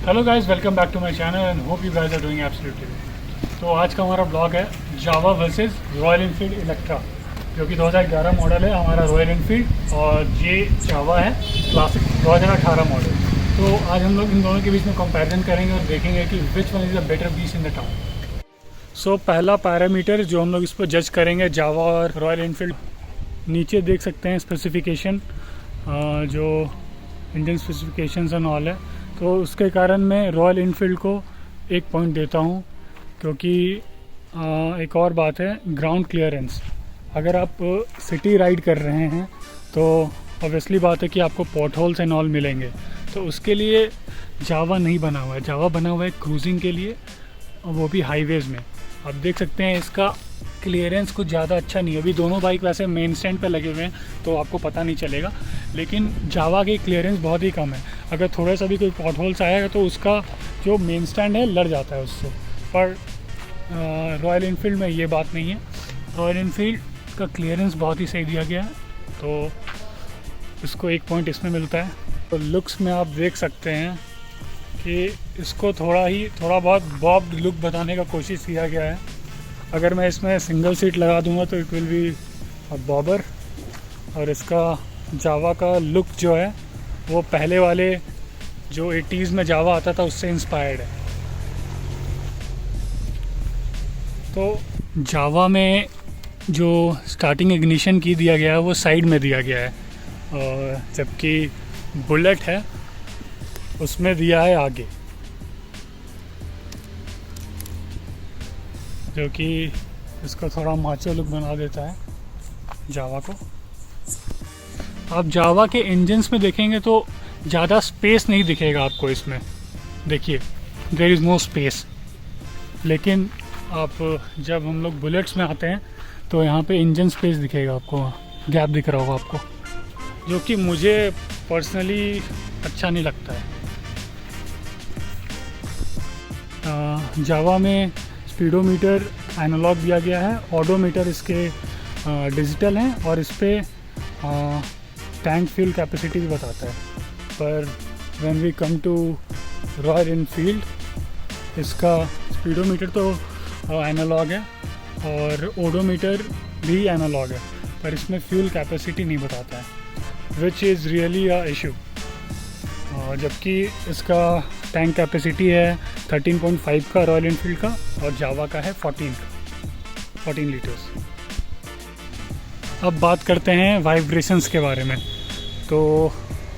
Hello guys, welcome back to my channel and hope you guys are doing absolutely. तो आज का हमारा blog है Jawa versus Royal Enfield Electra, जो कि 2011 मॉडल है हमारा रॉयल इनफील्ड, और ये जावा है क्लासिक 2018 मॉडल। तो आज हम लोग इन दोनों के बीच में कंपैरिजन करेंगे और देखेंगे कि which one is a better piece in the town. So पहला पैरामीटर जो हम लोग इस पर जज करेंगे जावा और रॉयल इनफील्ड, नीचे देख सकते हैं स्पेसिफिकेशन, जो इंजन स्पेसिफिकेशंस एंड ऑल है। तो उसके कारण मैं रॉयल इनफील्ड को 1 पॉइंट देता हूँ, क्योंकि एक और बात है ग्राउंड क्लियरेंस। अगर आप सिटी राइड कर रहे हैं तो ऑब्वियसली बात है कि आपको पॉट होल्स एंड ऑल मिलेंगे, तो उसके लिए जावा नहीं बना हुआ है। जावा बना हुआ है क्रूजिंग के लिए, और वो भी हाईवेज़ में। आप देख सकते हैं इसका क्लियरेंस कुछ ज़्यादा अच्छा नहीं है। अभी दोनों बाइक वैसे मेन स्टैंड पे लगे हुए हैं तो आपको पता नहीं चलेगा, लेकिन जावा की क्लियरेंस बहुत ही कम है। अगर थोड़ा सा भी कोई पॉट होल्स आएगा तो उसका जो मेन स्टैंड है लड़ जाता है उससे। पर रॉयल इनफील्ड में ये बात नहीं है। रॉयल इनफील्ड का क्लियरेंस बहुत ही सही दिया गया है, तो इसको 1 पॉइंट इसमें मिलता है। तो लुक्स में आप देख सकते हैं कि इसको थोड़ा बहुत बॉब्ड लुक बताने का कोशिश किया गया है। अगर मैं इसमें सिंगल सीट लगा दूंगा तो it will be a bobber, और इसका जावा का लुक जो है वो पहले वाले जो 80s में जावा आता था उससे इंस्पायर्ड है। तो जावा में जो स्टार्टिंग इग्निशन की दिया गया है वो साइड में दिया गया है, और जबकि बुलेट है उसमें दिया है आगे, जो कि इसको थोड़ा माचो लुक बना देता है जावा को। आप जावा के इंजन्स में देखेंगे तो ज़्यादा स्पेस नहीं दिखेगा आपको इसमें, देखिए देयर इज़ नो स्पेस। लेकिन आप जब हम लोग बुलेट्स में आते हैं तो यहाँ पे इंजन स्पेस दिखेगा आपको, गैप दिख रहा होगा आपको, जो कि मुझे पर्सनली अच्छा नहीं लगता है। जावा में स्पीडोमीटर एनालॉग दिया गया है, ऑडोमीटर इसके डिजिटल हैं, और इस पर टैंक फ्यूल कैपेसिटी भी बताता है। पर when we come to Royal Enfield, इसका स्पीडोमीटर तो एनालॉग है और ओडोमीटर भी एनालॉग है, पर इसमें फ्यूल कैपेसिटी नहीं बताता है, which is really a issue. जबकि इसका टैंक कैपेसिटी है 13.5 का रॉयल इनफील्ड का, और जावा का है 14 लीटर्स। अब बात करते हैं वाइब्रेशंस के बारे में। तो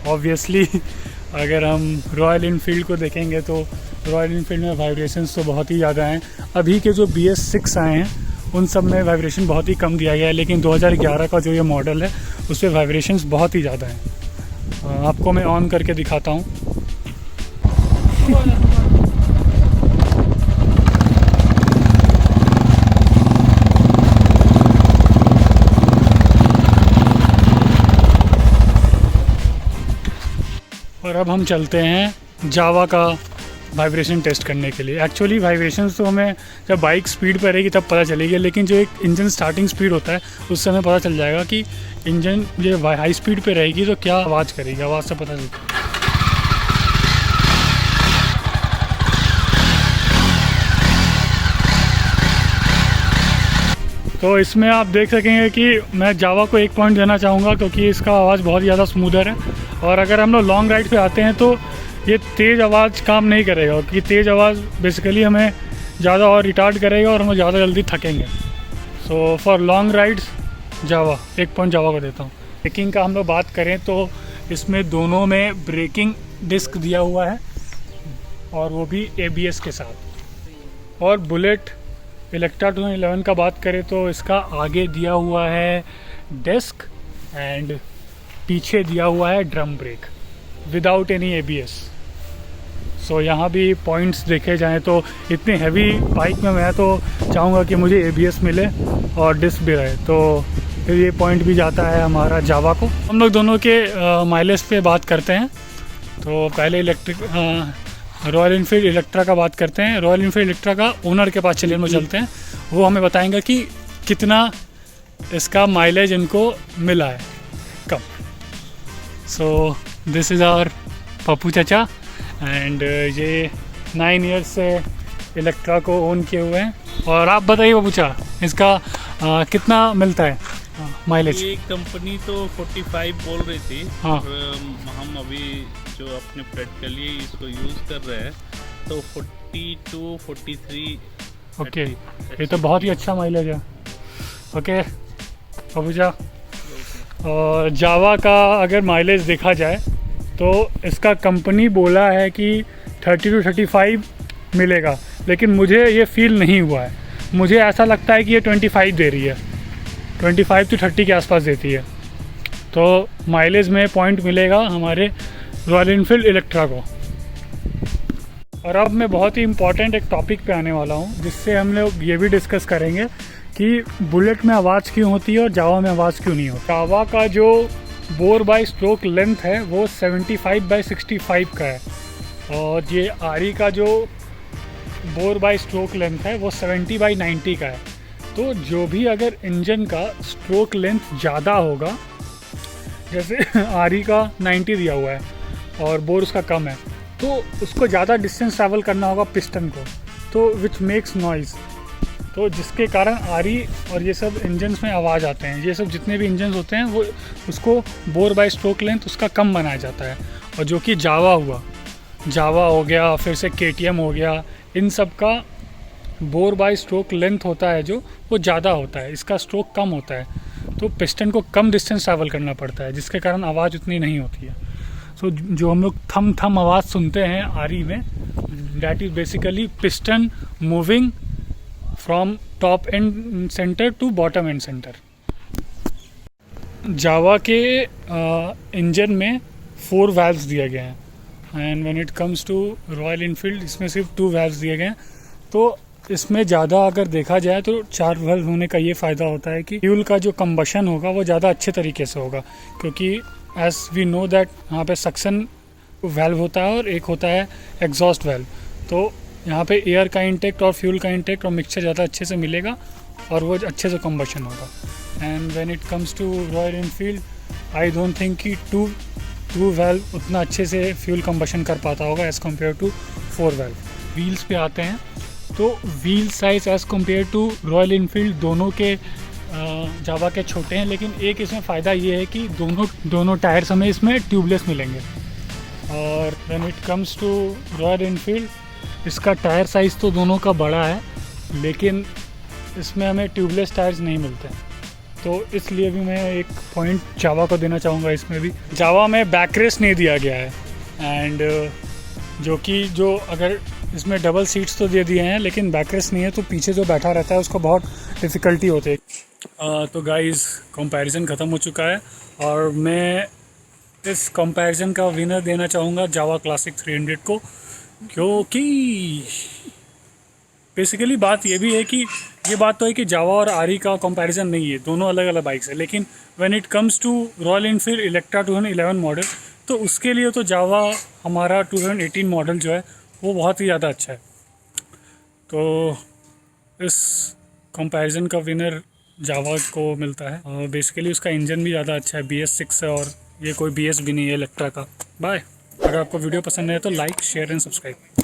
ऑब्वियसली अगर हम रॉयल इनफील्ड को देखेंगे तो रॉयल इनफील्ड में वाइब्रेशंस तो बहुत ही ज़्यादा हैं। अभी के जो BS6 आए हैं उन सब में वाइब्रेशन बहुत ही कम दिया गया है, लेकिन 2011 का जो ये मॉडल है उस पर वाइब्रेशंस बहुत ही ज़्यादा हैं। आपको मैं ऑन करके दिखाता हूँ। और अब हम चलते हैं जावा का वाइब्रेशन टेस्ट करने के लिए। एक्चुअली वाइब्रेशंस तो हमें जब बाइक स्पीड पर रहेगी तब पता चलेगी, लेकिन जो एक इंजन स्टार्टिंग स्पीड होता है उससे हमें पता चल जाएगा कि इंजन जो हाई स्पीड पे रहेगी तो क्या आवाज़ करेगी, आवाज़ से पता चलता है। तो इसमें आप देख सकेंगे कि मैं जावा को 1 पॉइंट देना चाहूँगा, क्योंकि इसका आवाज़ बहुत ज़्यादा स्मूदर है। और अगर हम लोग लॉन्ग राइड पे आते हैं तो ये तेज़ आवाज़ काम नहीं करेगा, क्योंकि तेज़ आवाज़ बेसिकली हमें ज़्यादा और रिटार्ड करेगा और हम ज़्यादा जल्दी थकेंगे। So for long rides Jawa 1 point Jawa को देता हूँ। ब्रेकिंग का हम लोग बात करें तो इसमें दोनों में ब्रेकिंग डिस्क दिया हुआ है, और वो भी ABS के साथ। और बुलेट इलेक्ट्रा 2011 का बात करें तो इसका आगे दिया हुआ है डिस्क एंड पीछे दिया हुआ है drum brake without any ABS। सो यहाँ भी पॉइंट्स देखे जाएँ तो इतनी हैवी बाइक में मैं तो चाहूँगा कि मुझे ABS मिले और डिस्क भी रहे, तो फिर ये पॉइंट भी जाता है हमारा जावा को। हम लोग दोनों के माइलेज पे बात करते हैं। तो पहले रॉयल इनफील्ड इलेक्ट्रा का बात करते हैं। रॉयल इनफील्ड इलेक्ट्रा का ओनर के पास चलिए हम चलते हैं, वो हमें बताएंगे कि कितना इसका माइलेज इनको मिला है कब। So this is our Pappu chacha and ये 9 ईयर्स से इलेक्ट्रा को ओन किए हुए हैं। और आप बताइए बाबूचा, इसका कितना मिलता है माइलेज? ये कंपनी तो 45 बोल रही थी। हाँ। और हम अभी जो अपने पेट के लिए इसको यूज़ कर रहे हैं तो 42 43। ओके, ये तो बहुत ही अच्छा माइलेज है। ओके बाबूचा, और जावा का अगर माइलेज देखा जाए तो इसका कंपनी बोला है कि 30 to 35 मिलेगा, लेकिन मुझे ये फील नहीं हुआ है। मुझे ऐसा लगता है कि ये 25 दे रही है, 25 to 30 के आसपास देती है। तो माइलेज में पॉइंट मिलेगा हमारे रॉयल इनफील्ड इलेक्ट्रा को। और अब मैं बहुत ही इम्पॉर्टेंट एक टॉपिक पे आने वाला हूँ, जिससे हम लोग ये भी डिस्कस करेंगे कि बुलेट में आवाज़ क्यों होती है और जावा में आवाज़ क्यों नहीं होती। जावा का जो बोर बाय स्ट्रोक लेंथ है वो 75/65 का है, और ये आरी का जो बोर बाय स्ट्रोक लेंथ है वो 70/90 का है। तो जो भी अगर इंजन का स्ट्रोक लेंथ ज़्यादा होगा, जैसे आरी का 90 दिया हुआ है और बोर उसका कम है, तो उसको ज़्यादा डिस्टेंस ट्रैवल करना होगा पिस्टन को, तो विच मेक्स नॉइज़, तो जिसके कारण आरी और ये सब इंजन्स में आवाज़ आते हैं। ये सब जितने भी इंजन्स होते हैं वो उसको बोर बाय स्ट्रोक लेंथ उसका कम बनाया जाता है। और जो कि जावा हो गया, फिर से KTM हो गया, इन सब का बोर बाय स्ट्रोक लेंथ होता है जो वो ज़्यादा होता है, इसका स्ट्रोक कम होता है, तो पिस्टन को कम डिस्टेंस ट्रैवल करना पड़ता है, जिसके कारण आवाज़ उतनी नहीं होती है। सो जो हम लोग थम थम आवाज़ सुनते हैं आरी में, that is basically piston moving from top end centre to bottom end centre. Jawa के इंजन में 4 वाल्व्स दिए गए हैं, and when it comes to Royal Enfield इसमें सिर्फ 2 वाल्व्स दिए गए हैं। तो इसमें ज़्यादा अगर देखा जाए तो 4 वाल्व होने का ये फ़ायदा होता है कि फ्यूल का जो कंबशन होगा वो ज़्यादा अच्छे तरीके से होगा, क्योंकि एज वी नो दैट यहाँ पे सक्शन वाल्व होता है और एक होता है एग्जॉस्ट वाल्व। तो यहाँ पे एयर का इंटेक्ट और फ्यूल का इंटेक्ट और मिक्सचर ज़्यादा अच्छे से मिलेगा और वो अच्छे से कंबशन होगा। And when it comes to Royal Enfield, I don't think कि टू वाल्व उतना अच्छे से फ्यूल कंबशन कर पाता होगा as compare to 4 valve. Wheels पे आते हैं तो wheel size as compare to Royal Enfield दोनों के जावा के छोटे हैं, लेकिन एक इसमें फ़ायदा ये है कि दोनों टायर्स हमें इसमें ट्यूबलेस मिलेंगे। और when it comes to Royal Enfield, इसका टायर साइज़ तो दोनों का बड़ा है, लेकिन इसमें हमें ट्यूबलेस टायर्स नहीं मिलते हैं, तो इसलिए भी मैं एक पॉइंट जावा को देना चाहूँगा। इसमें भी जावा में बैक रेस नहीं दिया गया है, एंड जो अगर इसमें डबल सीट्स तो दे दिए हैं लेकिन बैक रेस नहीं है, तो पीछे जो बैठा रहता है उसको बहुत डिफ़िकल्टी होती है। तो गाइस, कंपैरिजन ख़त्म हो चुका है और मैं इस कंपैरिजन का विनर देना चाहूँगा जावा क्लासिक 300 को, क्योंकि बेसिकली बात ये भी है कि ये बात तो है कि जावा और आरी का कंपैरिजन नहीं है, दोनों अलग अलग बाइक्स है, लेकिन when it comes to Royal Enfield Electra 2011 model, तो उसके लिए तो जावा हमारा 2018 मॉडल जो है वो बहुत ही ज़्यादा अच्छा है। तो इस कंपैरिजन का विनर जावा को मिलता है, और बेसिकली उसका इंजन भी ज़्यादा अच्छा है, BS6 है, और ये कोई BS भी नहीं है इलेक्ट्रा का। बाय। अगर आपको वीडियो पसंद है तो लाइक, शेयर एंड सब्सक्राइब।